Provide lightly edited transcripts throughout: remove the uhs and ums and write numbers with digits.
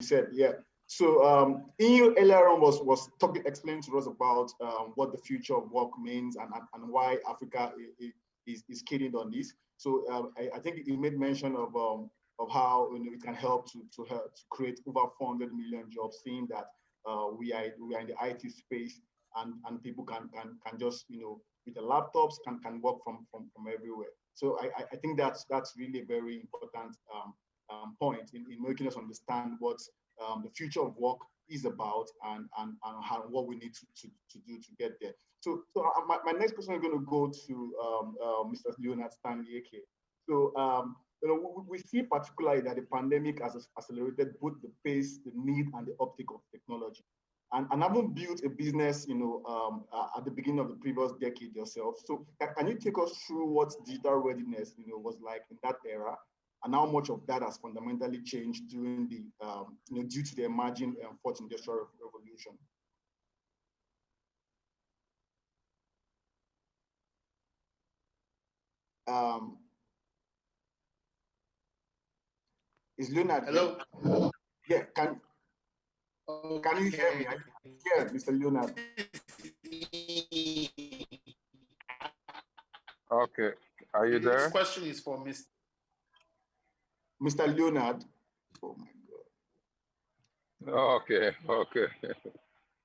said, yeah. So Iyinoluwa earlier on was explaining to us about what the future of work means and why Africa is keying on this. So I think he made mention of how it can help to create over 400 million jobs, seeing that we are in the IT space and people can just with the laptops can work from everywhere. So I think that's really a very important point in making us understand what the future of work is about and how what we need to do to get there. So my next question is going to go to Mr. Leonard Stanley Ekeh. So we see particularly that the pandemic has accelerated both the pace, the need, and the uptake of technology. And having built a business, at the beginning of the previous decade yourself, so can you take us through what digital readiness, was like in that era, and how much of that has fundamentally changed during the, due to the emerging fourth industrial revolution? Is Leonard? Hello. Yeah. Can you hear me? I can hear Mr. Leonard. Okay. Are you there? This question is for Mr. Leonard. Oh my God. Okay.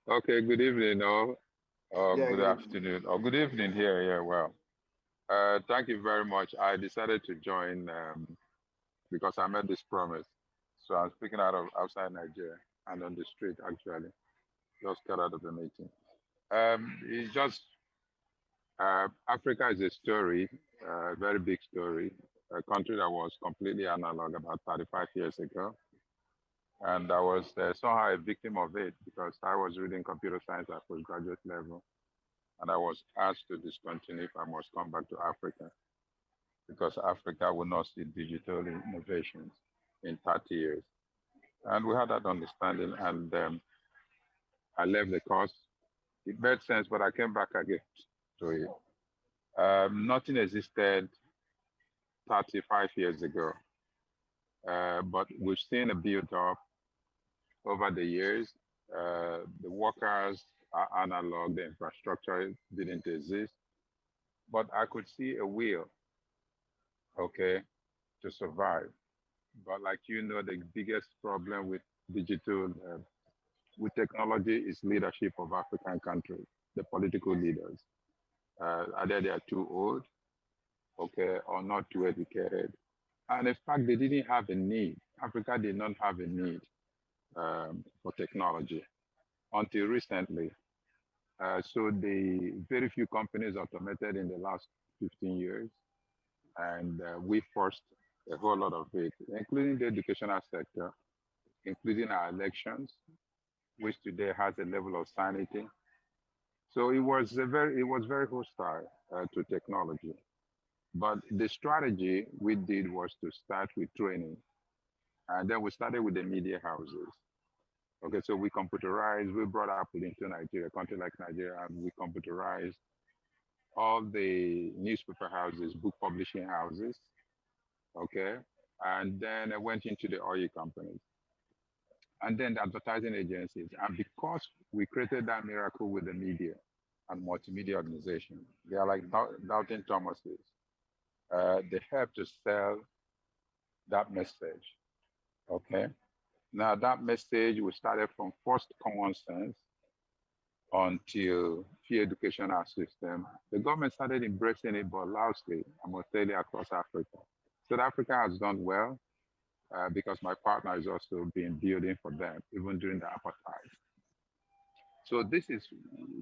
Okay. Good evening, or good afternoon, or good evening here. Yeah. Well, thank you very much. I decided to join because I made this promise. So I'm speaking outside Nigeria and on the street actually. Just got out of the meeting. It's just Africa is a story, a very big story. A country that was completely analog about 35 years ago. And I was somehow a victim of it because I was reading computer science at postgraduate level. And I was asked to discontinue if I must come back to Africa because Africa will not see digital innovations in 30 years. And we had that understanding, and I left the course. It made sense, but I came back again to it. Nothing existed 35 years ago, but we've seen a build-up over the years. The workers are analog, the infrastructure didn't exist, but I could see a will, okay, to survive. But like the biggest problem with digital, with technology is leadership of African countries, the political leaders. Either they are too old, okay, or not too educated. And in fact, they didn't have a need. Africa did not have a need for technology until recently. So the very few companies automated in the last 15 years, and we forced a whole lot of it, including the educational sector, including our elections, which today has a level of sanity. So it was very hostile to technology. But the strategy we did was to start with training. And then we started with the media houses. Okay, so we computerized, we brought Apple into Nigeria, a country like Nigeria, and we computerized all the newspaper houses, book publishing houses, okay? And then I went into the oil companies. And then the advertising agencies. And because we created that miracle with the media and multimedia organization, they are like Doubting Thomases. They help to sell that message, okay? Now that message, we started from first common sense until free educational system. The government started embracing it, but loudly, I must tell you, across Africa. South Africa has done well because my partner has also been building for them, even during the apartheid. So this is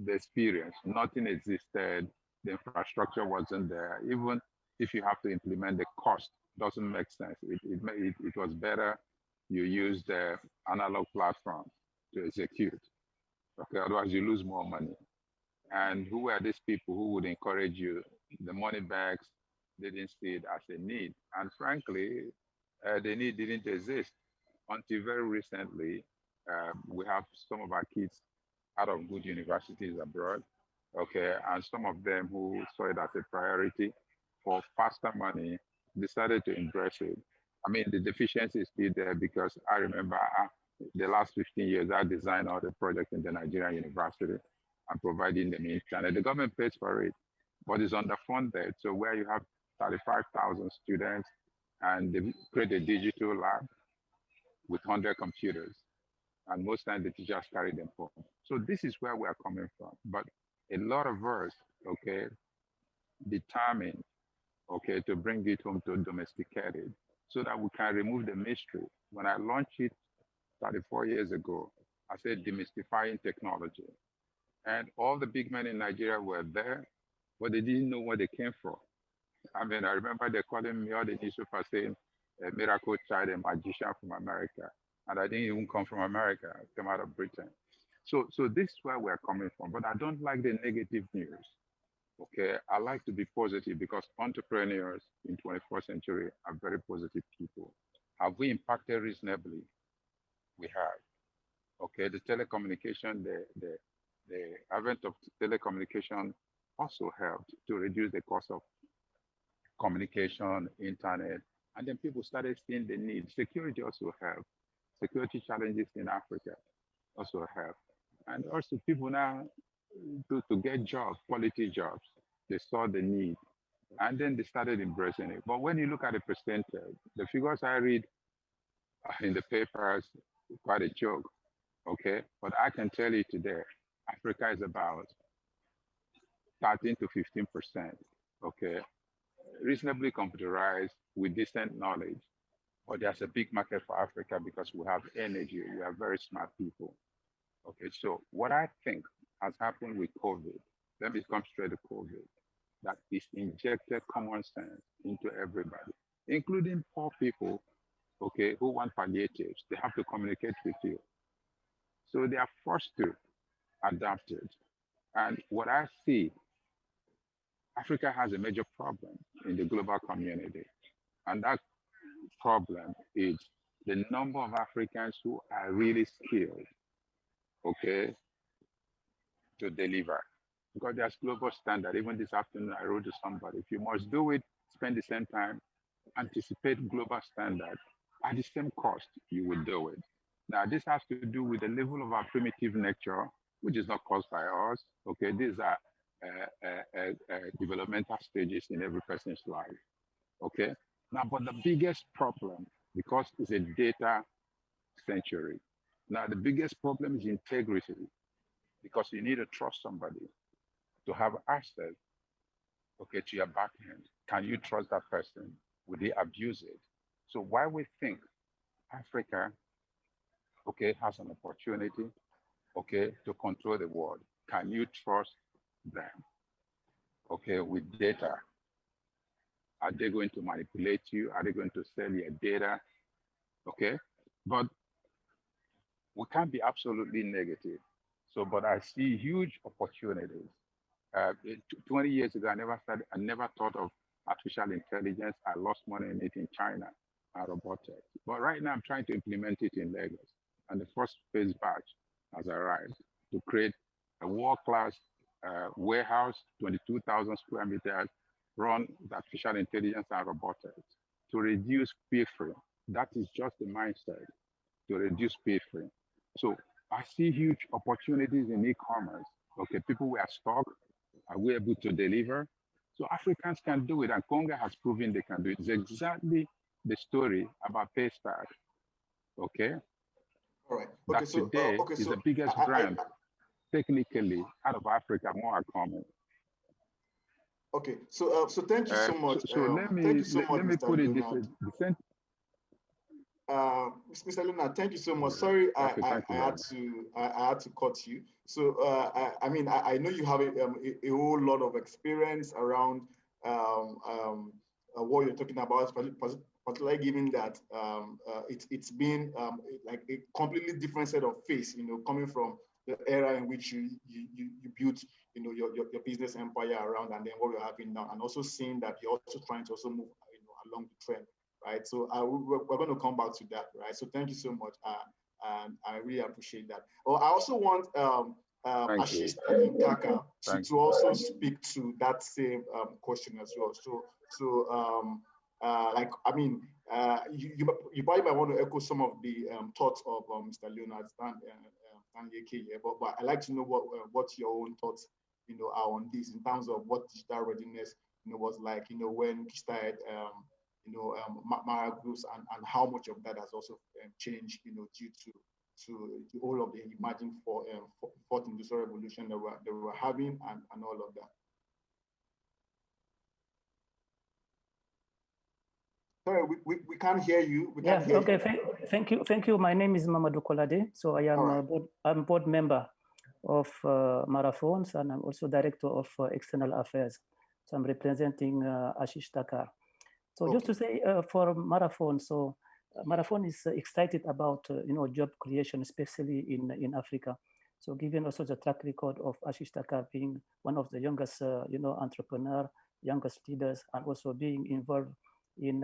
the experience. Nothing existed. The infrastructure wasn't there. Even if you have to implement, the cost doesn't make sense. It was better you use the analog platform to execute. Okay, otherwise you lose more money. And who were these people who would encourage you? The money bags, they didn't see it as a need. And frankly, the need didn't exist until very recently. We have some of our kids out of good universities abroad, okay, and some of them who saw it as a priority for faster money decided to embrace it. I mean, the deficiency is still there because I remember the last 15 years, I designed all the projects in the Nigerian university and providing them internet. The government pays for it, but it's underfunded. So where you have 35,000 students and they create a digital lab with 100 computers, and most times the teachers carry them home. So this is where we are coming from. But a lot of us, okay, determined, okay, to bring it home to domesticate it so that we can remove the mystery. When I launched it 34 years ago, I said demystifying technology. And all the big men in Nigeria were there, but they didn't know where they came from. I mean, I remember they calling me all the newspapers saying, a miracle child, a magician from America. And I didn't even come from America, I came out of Britain. So this is where we're coming from, but I don't like the negative news. Okay, I like to be positive because entrepreneurs in 21st century are very positive people. Have we impacted reasonably? We have. Okay, the telecommunication, the advent of telecommunication also helped to reduce the cost of communication, internet, and then people started seeing the need. Security also helped. Security challenges in Africa also help. And also people now to get jobs, quality jobs, they saw the need and then they started embracing it. But when you look at the percentage, the figures I read in the papers, quite a joke, okay? But I can tell you today, Africa is about 13 to 15%, okay? Reasonably computerized with decent knowledge. But there's a big market for Africa because we have energy, we are very smart people. Okay, so what I think has happened with COVID, let me come straight to COVID, that is injected common sense into everybody, including poor people, okay, who want palliatives. They have to communicate with you. So they are forced to adapt it. And what I see, Africa has a major problem in the global community. And that problem is the number of Africans who are really skilled, okay, to deliver. Because there's global standard. Even this afternoon, I wrote to somebody, if you must do it, spend the same time, anticipate global standard. At the same cost, you will do it. Now, this has to do with the level of our primitive nature, which is not caused by us. Okay, these are developmental stages in every person's life. Okay, now, but the biggest problem, because it's a data century, now the biggest problem is integrity, because you need to trust somebody to have access, okay, to your backend. Can you trust that person? Will they abuse it? So why we think Africa, okay, has an opportunity, okay, to control the world. Can you trust them, okay, with data? Are they going to manipulate you? Are they going to sell your data? Okay, but we can't be absolutely negative. So, but I see huge opportunities. 20 years ago, I never thought of artificial intelligence. I lost money in it in China, robotics. But right now I'm trying to implement it in Lagos. And the first phase batch has arrived to create a world-class warehouse, 22,000 square meters, run with artificial intelligence and robotics to reduce pilfering. That is just the mindset, to reduce pilfering. So I see huge opportunities in e-commerce. Okay, people were stuck. Are we able to deliver? So Africans can do it, and Konga has proven they can do it. It's exactly the story about Paystack. Okay. All right. Okay. That So today is the biggest brand technically out of Africa, more are coming. Okay. So thank you so much. So let me put it this way. Mr. Leonard, thank you so much. Sorry, I had to cut you. So I mean, I know you have a whole lot of experience around what you're talking about, particularly given that it's been like a completely different set of face, you know, coming from the era in which you built, you know, your business empire around, and then what we're having now, and also seeing that you're also trying to also move, you know, along the trend. Right, so we're going to come back to that, right? So thank you so much, and I really appreciate that. Oh, I also want Ashish and Thakkar to also speak to that same question as well. So like, I mean, you probably might want to echo some of the thoughts of Mr. Leonard Stanley Ekeh, but I'd like to know what your own thoughts, are on this in terms of what digital readiness, was like, when you started, Mara groups, and how much of that has also changed, due to all of the emerging fourth industrial revolution that we're having, and all of that. Sorry, we can't hear you. We can't hear you. Thank you. My name is Mamodou Kolade. So I am I'm board member of Marathons, and I'm also director of external affairs. So I'm representing Ashish Thakkar. So just to say for Marathon, so Marathon is excited about job creation, especially in Africa. So given also the track record of Ashish Thakkar being one of the youngest entrepreneur, youngest leaders, and also being involved in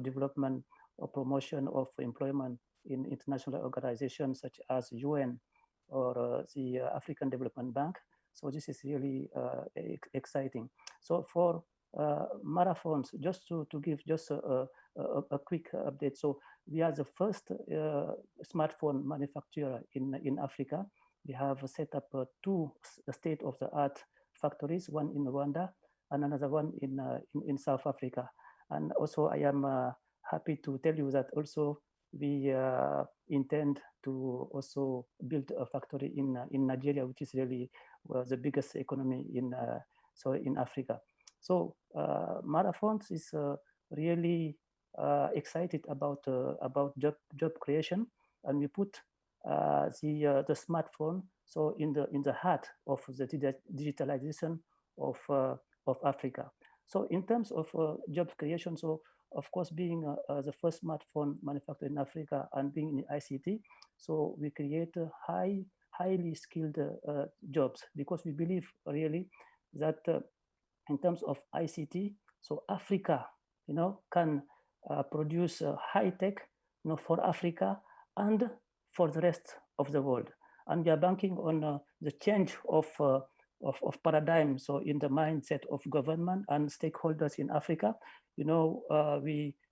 development or promotion of employment in international organizations such as UN or the African Development Bank. So this is really exciting. So for Marathons, just to give just a quick update. So we are the first smartphone manufacturer in Africa. We have set up 2 state-of-the-art factories, one in Rwanda and another one in South Africa. And also I am happy to tell you that also we intend to also build a factory in Nigeria, which is really the biggest economy in Africa. So Marathons is really excited about job creation, and we put the smartphone so in the heart of the digitalization of Africa. So in terms of job creation, so of course being the first smartphone manufacturer in Africa and being in ICT, so we create highly skilled jobs, because we believe really that in terms of ICT, so Africa, can produce high tech, for Africa and for the rest of the world. And we are banking on the change of paradigm, so in the mindset of government and stakeholders in Africa. We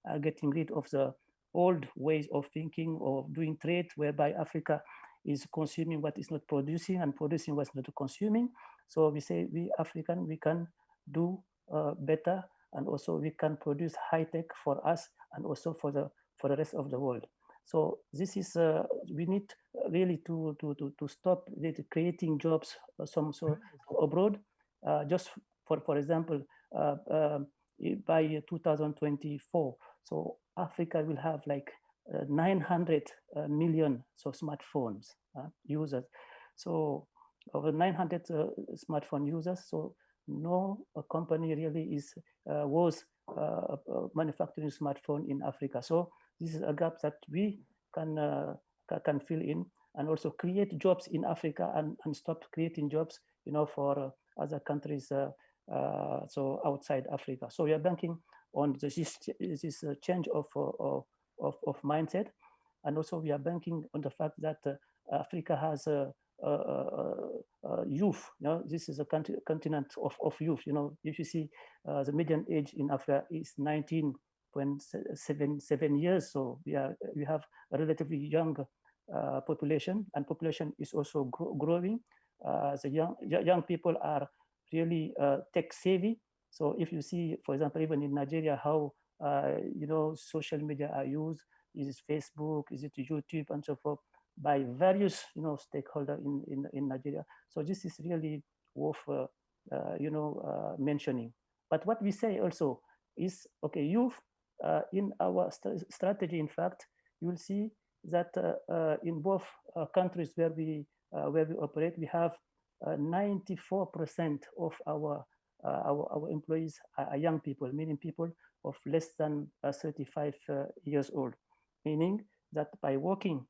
are getting rid of the old ways of thinking or doing trade, whereby Africa is consuming what is not producing and producing what's not consuming. So we say we African, we can do better, and also we can produce high tech for us and also for the rest of the world. So this is we need really to stop creating jobs abroad. Just for example, by 2024, so Africa will have like 900 million smartphones users. So over 900 smartphone users. So no company really was manufacturing smartphone in Africa. So this is a gap that we can fill in, and also create jobs in Africa and stop creating jobs, for other countries, so outside Africa. So we are banking on this change of mindset, and also we are banking on the fact that Africa has youth. This is a continent of youth. If you see the median age in Africa is 19.77 years. So we have a relatively young population, and population is also growing. The young people are really tech savvy. So if you see, for example, even in Nigeria, how social media are used, is it Facebook, is it YouTube, and so forth, by various stakeholders in Nigeria. So this is really worth mentioning. But what we say also is, okay, youth, in our strategy, in fact, you will see that in both countries where we operate, we have 94% of our employees are young people, meaning people of less than 35 years old. Meaning that by working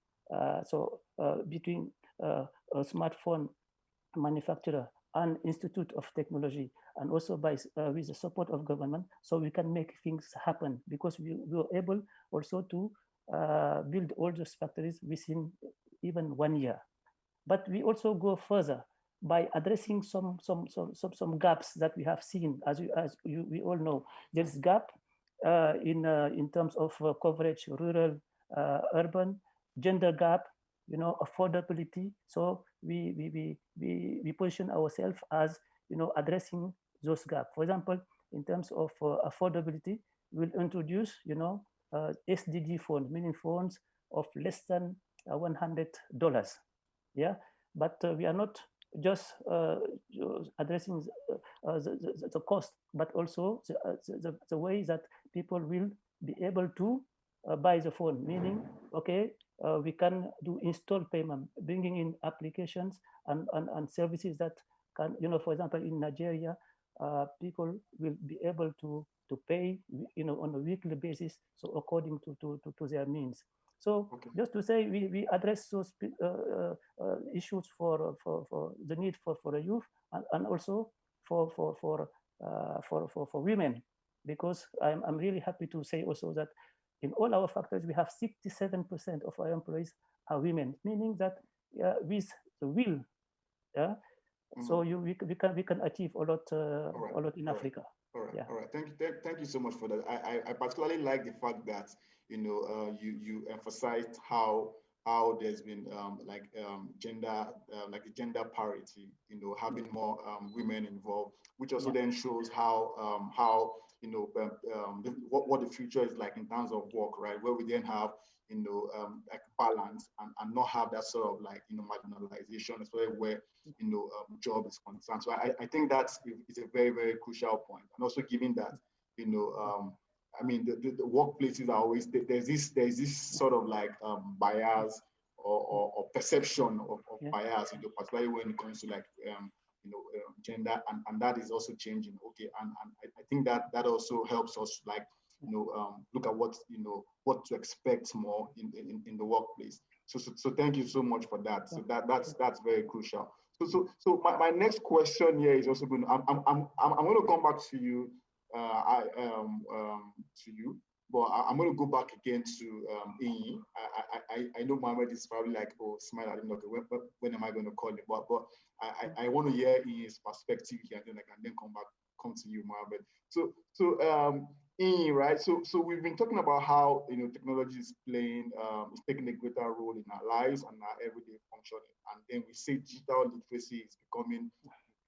between a smartphone manufacturer and Institute of Technology, and also with the support of government, so we can make things happen, because we were able also to build all those factories within even 1 year. But we also go further by addressing some gaps that we have seen. As we all know, there's gap in terms of coverage, rural, urban, gender gap, affordability. So we position ourselves as addressing those gaps. For example, in terms of affordability, we'll introduce SDG phones, meaning phones of less than $100. Yeah, but we are not just addressing the cost, but also the way that people will be able to buy the phone, meaning, okay, we can do install payment, bringing in applications and services that can, for example, in Nigeria, people will be able to pay, on a weekly basis, so according to their means. So okay. Just to say, we address those issues for the need for the youth and also for women, because I'm really happy to say also that in all our factories we have 67% of our employees are women, meaning that with the will, yeah. Mm-hmm. So we can achieve a lot right. A lot in Africa. All right, yeah. All right. Thank you so much for that. I particularly like the fact that you emphasized how there's been gender parity, having more women involved, which also then shows how what the future is like in terms of work, right? Where we then have like balance and not have that sort of marginalization, especially where job is concerned. So I think that's a very, very crucial point. And also given that I mean the workplaces are always there's this sort of bias or perception of bias, particularly when it comes to gender, and that is also changing. Okay, and I think that also helps us look at what to expect more in the workplace. So thank you so much for that. So that's very crucial. So my next question here is also going to, I'm going to come back to you, but I'm going to go back again to Iyinoluwa. I know Mohammed is probably smile at him, okay, when am I going to call him? But I want to hear his perspective here, and then I can then come to you, Mohammed. So Iyinoluwa, right? So we've been talking about how technology is playing, is taking a greater role in our lives and our everyday functioning, and then we say digital literacy is becoming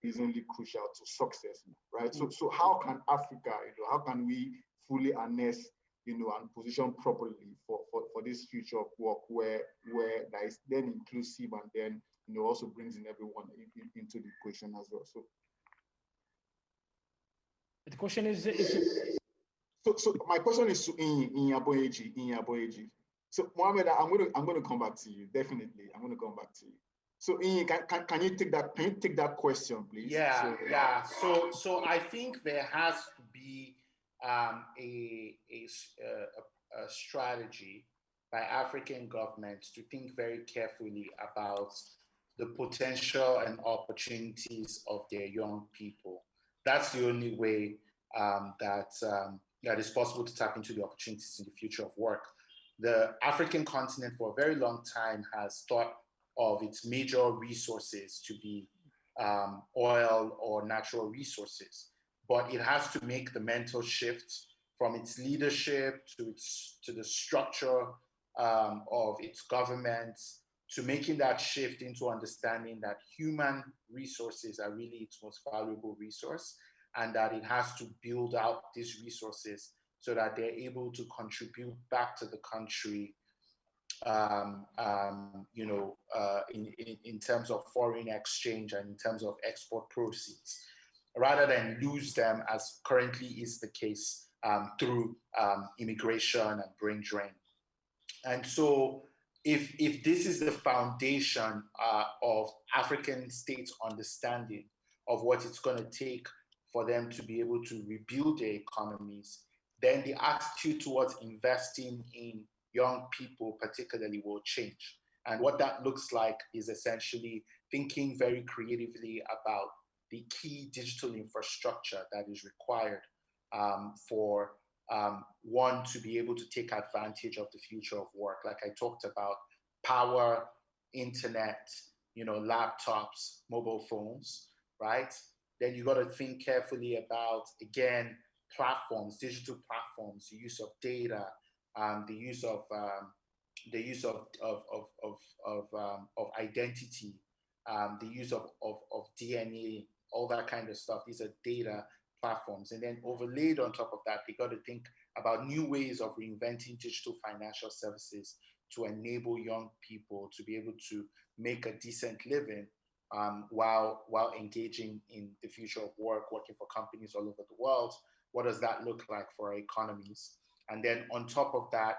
increasingly crucial to success, right? So how can Africa, how can we fully harness, and position properly for this future of work where that is then inclusive and then also brings in everyone into the equation as well. So the question is So my question is to Aboyeji. So Mohammed, I'm going to come back to you. Definitely, I'm going to come back to you. So can you take that question, please? Yeah. So I think there has to be a strategy by African governments to think very carefully about the potential and opportunities of their young people. That's the only way that is possible to tap into the opportunities in the future of work. The African continent for a very long time has thought of its major resources to be oil or natural resources, but it has to make the mental shift from its leadership to the structure of its governments, to making that shift into understanding that human resources are really its most valuable resource, and that it has to build out these resources so that they're able to contribute back to the country, in terms of foreign exchange and in terms of export proceeds, rather than lose them as currently is the case through immigration and brain drain. And so if this is the foundation of African states' understanding of what it's going to take for them to be able to rebuild their economies, then the attitude towards investing in young people particularly will change. And what that looks like is essentially thinking very creatively about the key digital infrastructure that is required for one to be able to take advantage of the future of work. Like I talked about, power, internet, laptops, mobile phones, right? Then you got to think carefully about, again, platforms, digital platforms, the use of data, the use of identity, the use of DNA, all that kind of stuff. These are data platforms. And then overlaid on top of that, they got to think about new ways of reinventing digital financial services to enable young people to be able to make a decent living while engaging in the future of work, working for companies all over the world. What does that look like for our economies? And then on top of that,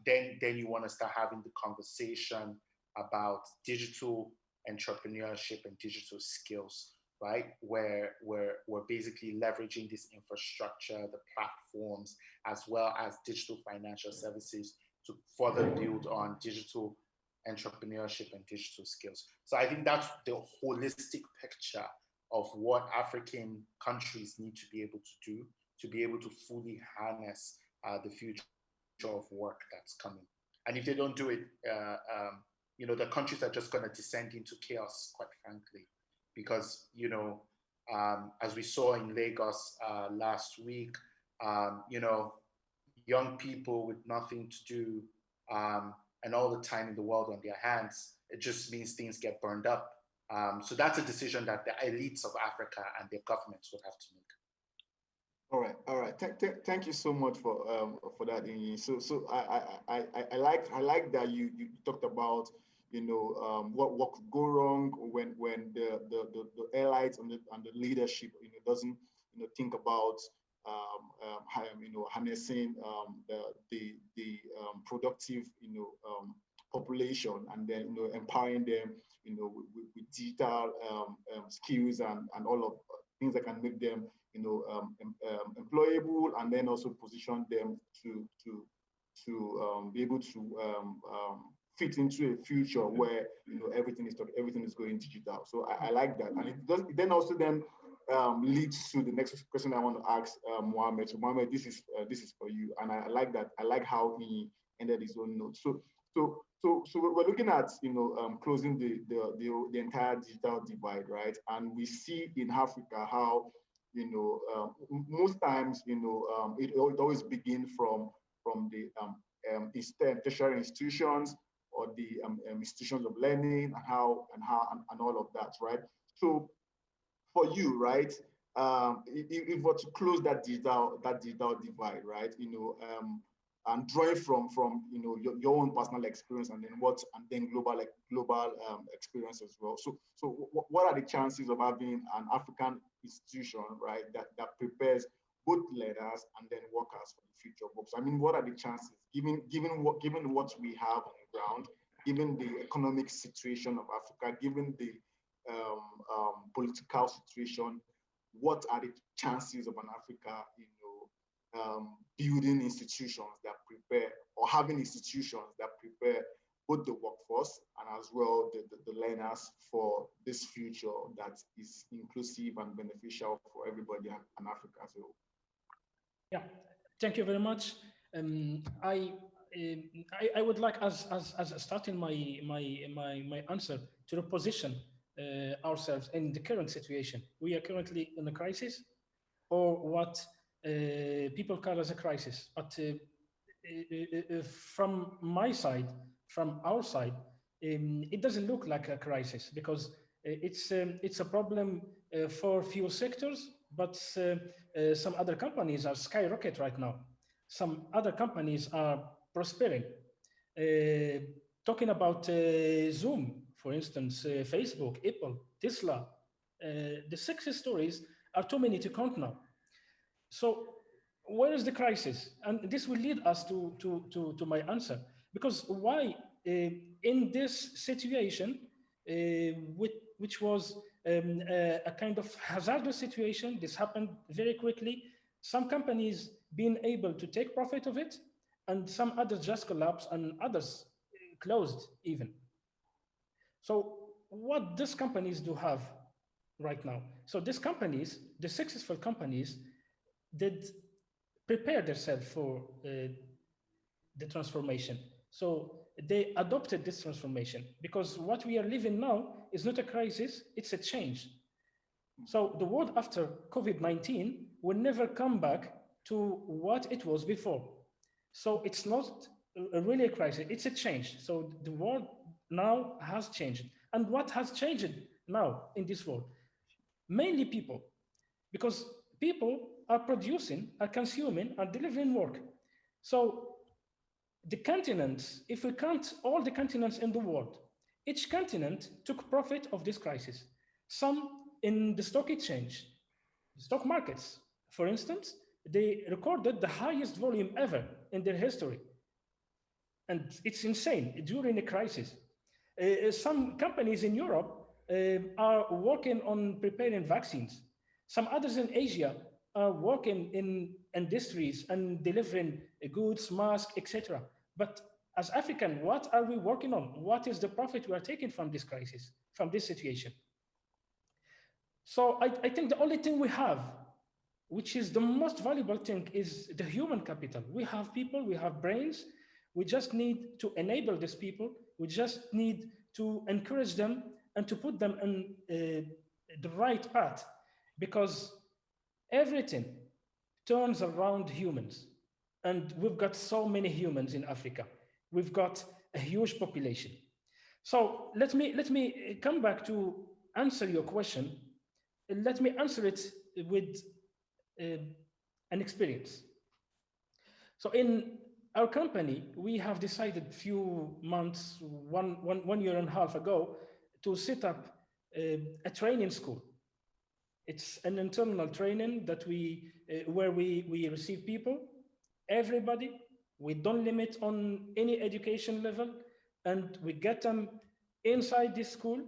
then you want to start having the conversation about digital entrepreneurship and digital skills, right? Where we're basically leveraging this infrastructure, the platforms, as well as digital financial services to further build on digital entrepreneurship and digital skills. So I think that's the holistic picture of what African countries need to be able to do to be able to fully harness the future of work that's coming. And if they don't do it, the countries are just going to descend into chaos, quite frankly, because, as we saw in Lagos last week, young people with nothing to do and all the time in the world on their hands, it just means things get burned up. So that's a decision that the elites of Africa and their governments would have to make. All right. Thank you so much for that, Iyinoluwa. So I like that you talked about what could go wrong when the elites and the leadership doesn't think about harnessing the productive population, and then empowering them with digital skills and all of things that can make them employable, and then also position them to be able to fit into a future where everything is going digital. So I like that, and it then also leads to the next question I want to ask Mohammed. So Mohammed, this is for you, and I like that. I like how he ended his own note. So we're looking at closing the entire digital divide, right? And we see in Africa how most times it always begins from the tertiary institutions or the institutions of learning and all of that, right? So for you, right, if we're to close that digital divide, right, and drawing from your own personal experience and then global experience as well. So what are the chances of having an African institution, right, that prepares both learners and then workers for the future of work? So, I mean, what are the chances, given what we have on the ground, given the economic situation of Africa, given the political situation? What are the chances of an Africa, building institutions that prepare, or having institutions that prepare both the workforce and as well the learners for this future that is inclusive and beneficial for everybody in Africa as well? Yeah, thank you very much. I would like, as starting my answer, to reposition ourselves in the current situation. We are currently in a crisis, or what people call as a crisis. But from my side, from our side, it doesn't look like a crisis, because it's a problem for few sectors, but some other companies are skyrocket right now. Some other companies are prospering. Talking about Zoom, for instance, Facebook, Apple, Tesla, the success stories are too many to count now. So where is the crisis? And this will lead us to my answer. Because why, in this situation, which was a kind of hazardous situation, this happened very quickly, some companies being able to take profit of it, and some others just collapsed, and others closed even. So what these companies do have right now? So these companies, the successful companies, did prepare themselves for the transformation. So they adopted this transformation, because what we are living now is not a crisis, it's a change. So the world after COVID-19 will never come back to what it was before. So it's not really a crisis, it's a change. So the world now has changed. And what has changed now in this world? Mainly people, because people are producing, are consuming, are delivering work. So the continents, if we count all the continents in the world, each continent took profit of this crisis. Some in the stock exchange, stock markets, for instance, they recorded the highest volume ever in their history. And it's insane during a crisis. Some companies in Europe are working on preparing vaccines. Some others in Asia are working in industries and delivering goods, masks, etc. But as African, what are we working on? What is the profit we are taking from this crisis, from this situation? So I think the only thing we have, which is the most valuable thing, is the human capital. We have people, we have brains. We just need to enable these people. We just need to encourage them and to put them in the right path, because everything turns around humans. And we've got so many humans in Africa. We've got a huge population. So let me come back to answer your question. Let me answer it with an experience. So in our company, we have decided a few months, one year and a half ago, to set up a training school. It's an internal training that where we receive people, everybody. We don't limit on any education level, and we get them inside this school.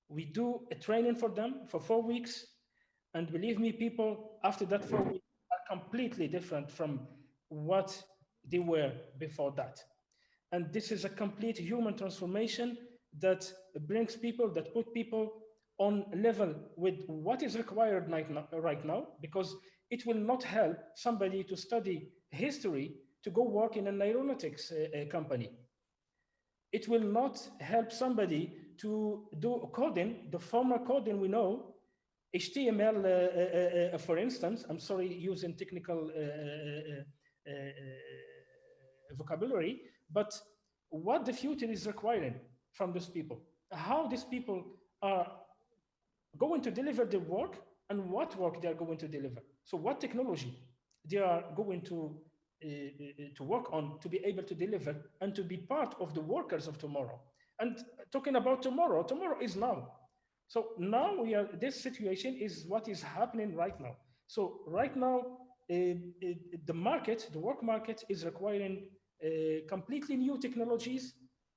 We do a training for them for 4 weeks, and believe me, people after that 4 weeks are completely different from what they were before that. And this is a complete human transformation that brings people, that put people on level with what is required right now, because it will not help somebody to study history to go work in an aeronautics company. It will not help somebody to do coding, the former coding we know, HTML, for instance. I'm sorry using technical vocabulary, but what the future is requiring from these people, how these people are going to deliver their work, and what work they are going to deliver. So what technology they are going to work on to be able to deliver and to be part of the workers of tomorrow. And talking about tomorrow, tomorrow is now. So now this situation is what is happening right now. So right now, the market, the work market is requiring completely new technologies,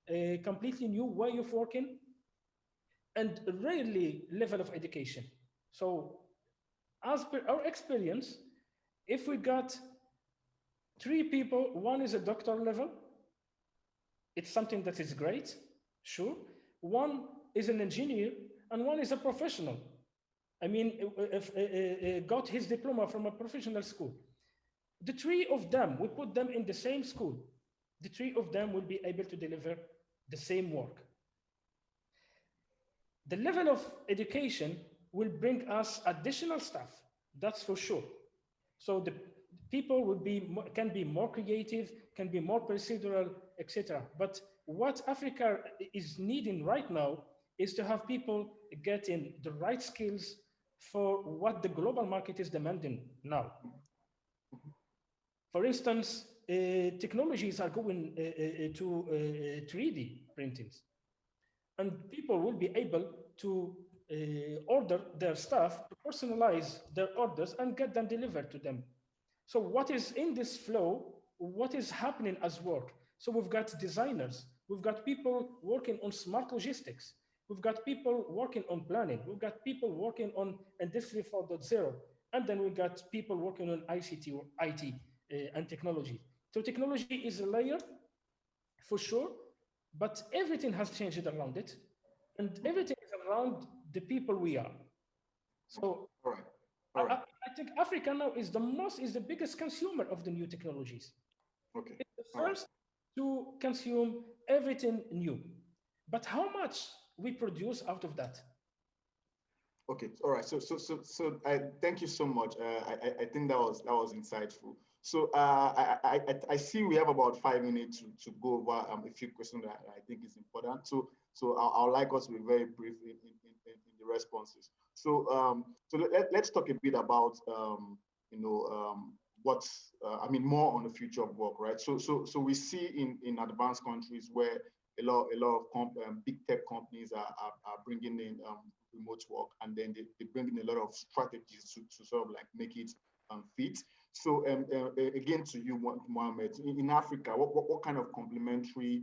a completely new way of working, and really level of education. So as per our experience, if we got 3 people, one is a doctor level, it's something that is great, sure. One is an engineer, and one is a professional. I mean, got his diploma from a professional school. The 3 of them, we put them in the same school. The 3 of them will be able to deliver the same work. The level of education will bring us additional stuff, that's for sure. So the people can be more creative, can be more procedural, etc. But what Africa is needing right now is to have people getting the right skills for what the global market is demanding now. For instance, technologies are going to 3D printings, and people will be able to order their stuff, to personalize their orders and get them delivered to them. So what is in this flow, what is happening as work? So we've got designers, we've got people working on smart logistics, we've got people working on planning, we've got people working on Industry 4.0, and then we've got people working on ICT or IT and technology. So technology is a layer for sure, but everything has changed around it, and everything is around the people we are. So all right. I think Africa now is the biggest consumer of the new technologies. Okay. It's the first to consume everything new. But how much we produce out of that? Okay, all right. So I thank you so much. I think that was insightful. So I see we have about 5 minutes to go over a few questions that I think is important. So I'll like us to be very brief in the responses. So let's talk a bit about what's I mean more on the future of work, right? So we see in advanced countries where a lot of big tech companies are bringing in remote work, and then they bring in a lot of strategies to sort of like make it fit. So again to you, Mohammed, in Africa, what kind of complementary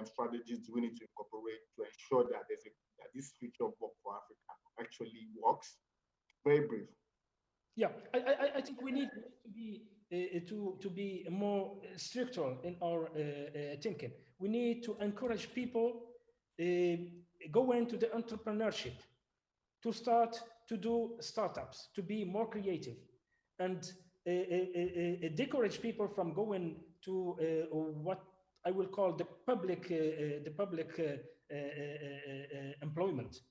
strategies do we need to incorporate to ensure that that this future of work for Africa actually works? Very brief. Yeah, I think we need to be more structural in our thinking. We need to encourage people go into the entrepreneurship, to start to do startups, to be more creative, and discourage people from going to what I will call the public employment.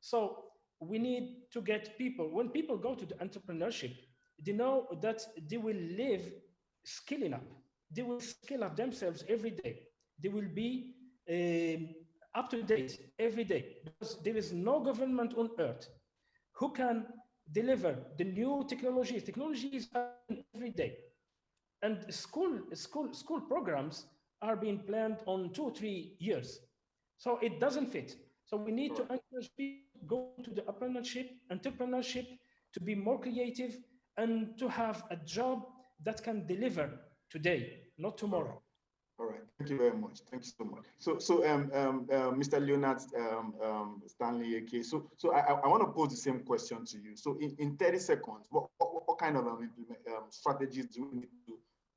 So we need to get people, when people go to the entrepreneurship, they know that they will live skilling up. They will skill up themselves every day. They will be up to date every day, because there is no government on earth who can deliver the new technologies. Technologies are every day. And school programs are being planned on 2 or 3 years. So it doesn't fit. So we need to encourage people to go to the entrepreneurship, to be more creative, and to have a job that can deliver today, not tomorrow. All right. Thank you very much. Thank you so much. Mr. Leonard, Stanley, Ekeh. So I want to pose the same question to you. So in 30 seconds, what kind of strategies do we need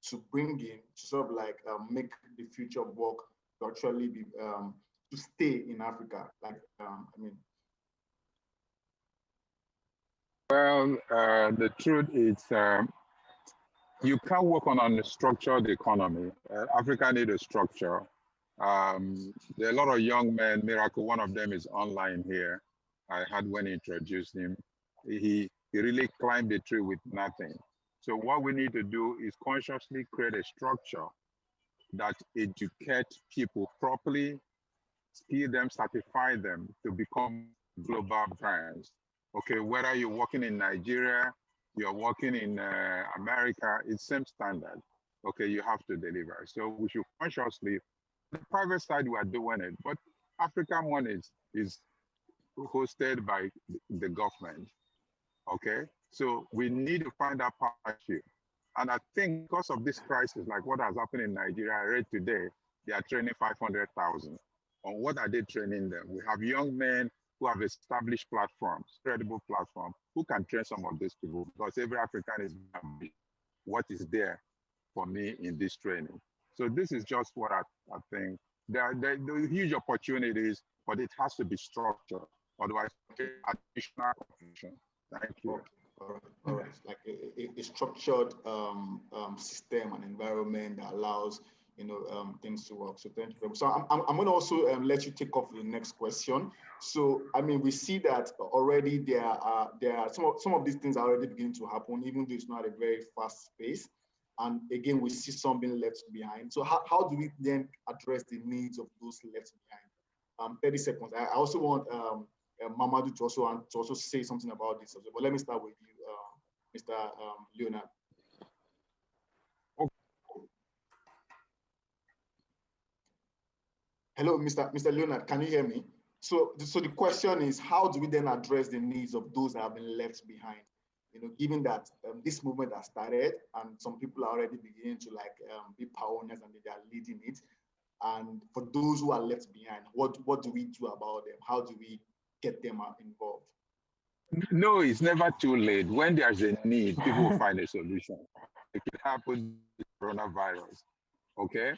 to bring in to sort of like make the future of work to actually be to stay in Africa? Like, Well, the truth is, you can't work on a structured economy. Africa needs a structure. There are a lot of young men. Miracle, one of them is online here. I had when he introduced him. He really climbed the tree with nothing. So what we need to do is consciously create a structure that educates people properly, skill them, certify them to become global brands. Okay, whether you're working in Nigeria, you're working in America, it's same standard. Okay, you have to deliver. So we should consciously, the private side we are doing it, but African one is hosted by the government. Okay, so we need to find that partnership. And I think because of this crisis, like what has happened in Nigeria, I read today, they are training 500,000. On what are they training them? We have young men who have established platforms, credible platforms, who can train some of these people, because every African is what is there for me in this training. So this is just what I think. There are huge opportunities, but it has to be structured. Otherwise, additional confusion. Thank you. All right. Like a structured system and environment that allows things to work. So thank you very much. So I'm going to also let you take off the next question. So I mean, we see that already there are some of these things are already beginning to happen, even though it's not a very fast pace. And again, we see some being left behind. So how do we then address the needs of those left behind? 30 seconds. I also want Mamodou to also say something about this. But let me start with you, Mr. Leonard. Hello, Mr. Leonard, can you hear me? So the question is, how do we then address the needs of those that have been left behind? Given that this movement has started and some people are already beginning to be pioneers and they are leading it. And for those who are left behind, what do we do about them? How do we get them involved? No, it's never too late. When there's a need, people will find a solution. It could happen with coronavirus, okay?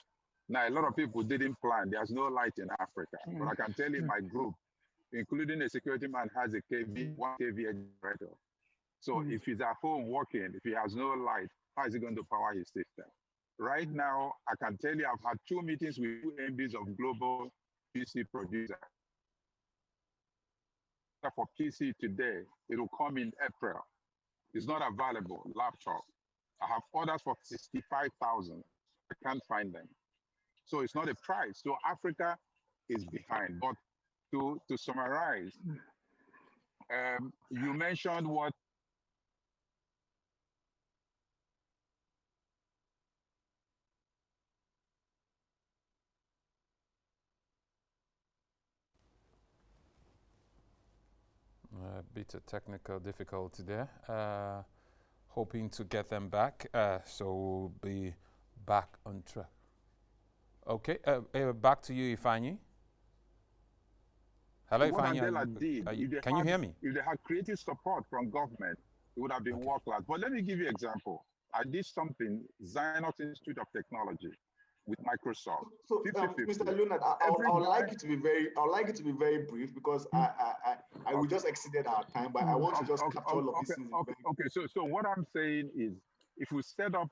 Now, a lot of people didn't plan. There's no light in Africa. But I can tell you my group, including a security man, has a 1 kV generator. So if he's at home working, if he has no light, how is he going to power his system? Right now, I can tell you I've had 2 meetings with 2 MDs of global PC producers. for PC today, it will come in April. It's not available, laptop. I have orders for 65,000. I can't find them. So it's not a price. So Africa is behind. But to summarize, you mentioned what a bit of technical difficulty there. Hoping to get them back, so we'll be back on track. Okay, back to you, Ifeanyi. Hello, Ifeanyi. Can you hear me? If they had creative support from government, it would have been world-class. But let me give you an example. I did something, Zinox Institute of Technology, with Microsoft. So, Mr. Leonard, I would like it to be very brief because we just exceeded our time, but I want to just capture all of these things. Okay. So what I'm saying is, if we set up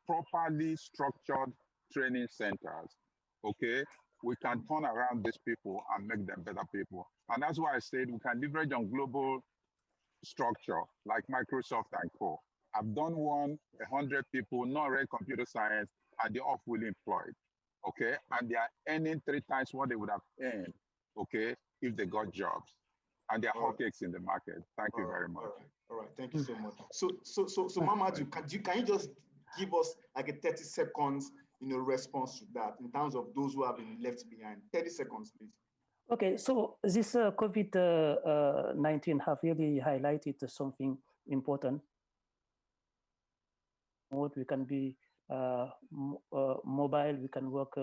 properly structured training centers, okay, we can turn around these people and make them better people. And that's why I said we can leverage on global structure like Microsoft and Co. I've done one, 100 people, not read computer science, and they're off fully employed, okay? And they are earning 3 times what they would have earned, okay, if they got jobs. And they're hotcakes in the market. Thank you very much. All right. Thank you so much. So Mamodou, can you just give us like a 30 seconds, response to that in terms of those who have been left behind? 30 seconds, please. Okay, so this COVID-19 have really highlighted something important. We can be mobile, we can work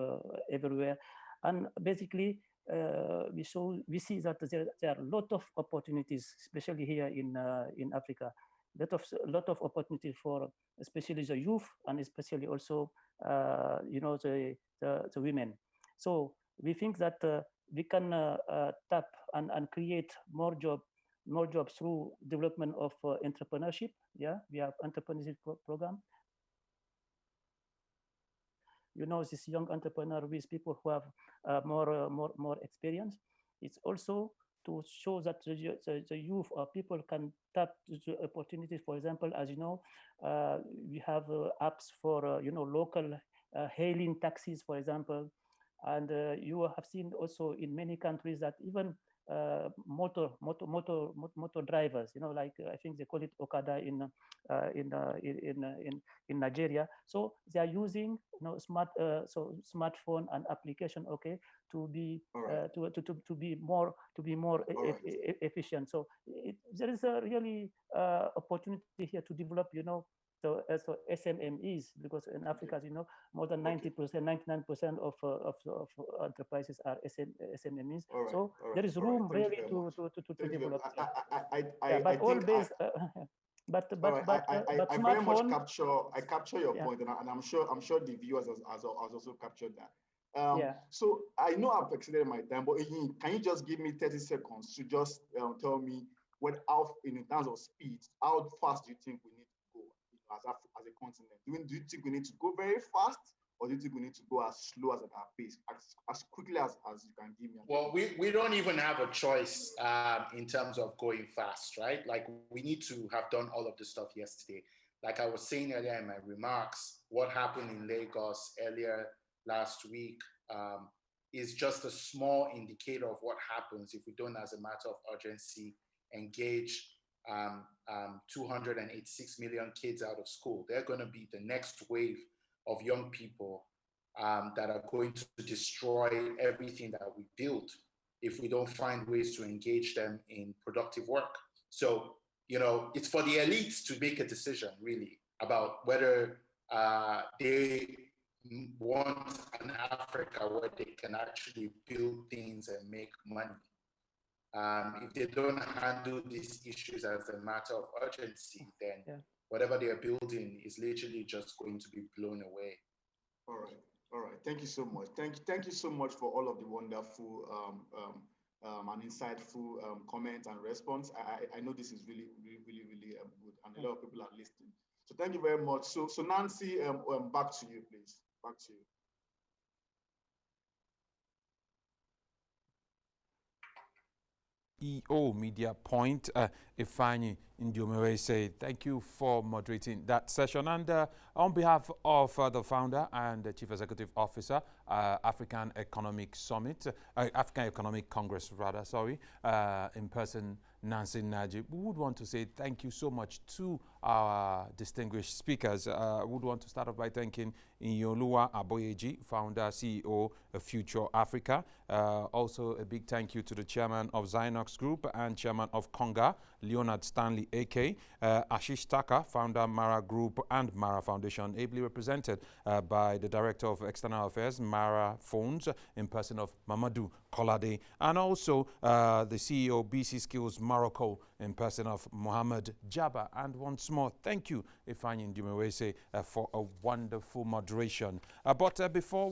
everywhere, and basically we see that there are a lot of opportunities, especially here in Africa. Lot of opportunity for especially the youth and especially also the women. So we think that we can tap and create more jobs through development of entrepreneurship. Yeah, we have entrepreneurship program. This young entrepreneur with people who have more experience. It's also to show that the youth or people can tap the opportunities. For example, as you know, we have apps for local hailing taxis, for example, and you have seen also in many countries that even motor drivers, like I think they call it Okada in Nigeria. So they are using smartphone and application, okay, to be to be more efficient. So there is a really opportunity here to develop, so SMMEs, because in Africa, as you know, more than 90%, 99% of enterprises are SMMEs. So there is room really to develop. But all based. But I very much capture your point, and I'm sure the viewers has also captured that. So I know I've exceeded my time, but can you just give me 30 seconds to just tell me in terms of speed, how fast do you think we need to go as a continent? Do you think we need to go very fast, or do you think we need to go as slow as at our pace, as quickly as you can give me? Well, we don't even have a choice in terms of going fast, right? Like, we need to have done all of this stuff yesterday. Like I was saying earlier in my remarks, what happened in Lagos earlier last week is just a small indicator of what happens if we don't, as a matter of urgency, engage 286 million kids out of school. They're going to be the next wave of young people that are going to destroy everything that we build if we don't find ways to engage them in productive work. So, it's for the elites to make a decision, really, about whether they want an Africa where they can actually build things and make money. If they don't handle these issues as a matter of urgency, then whatever they are building is literally just going to be blown away. All right. Thank you so much. Thank you so much for all of the wonderful and insightful comments and response. I know this is really good, and a lot of people are listening. So thank you very much. So Nancy, back to you, please. Back to you. CEO, Mediapoint, Ifeanyi Ndiomewese. Thank you for moderating that session. And on behalf of the founder and the Chief Executive Officer, African Economic Summit, African Economic Congress, rather, sorry, in person, Nancy Najib, we would want to say thank you so much to our distinguished speakers. We would want to start off by thanking Iyinoluwa Aboyeji, founder, CEO of Future Africa. Also, a big thank you to the chairman of Zinox Group and chairman of Konga, Leonard Stanley Ekeh, Ashish Thakkar, founder Mara Group and Mara Foundation, ably represented by the Director of External Affairs, Mara Phones, in person of Mamodou, Kolade, and also the CEO BC Skills Morocco, in person of Mohammed Jabba. And once more, thank you, Ifeanyi Ndiomewese, for a wonderful moderation. But before we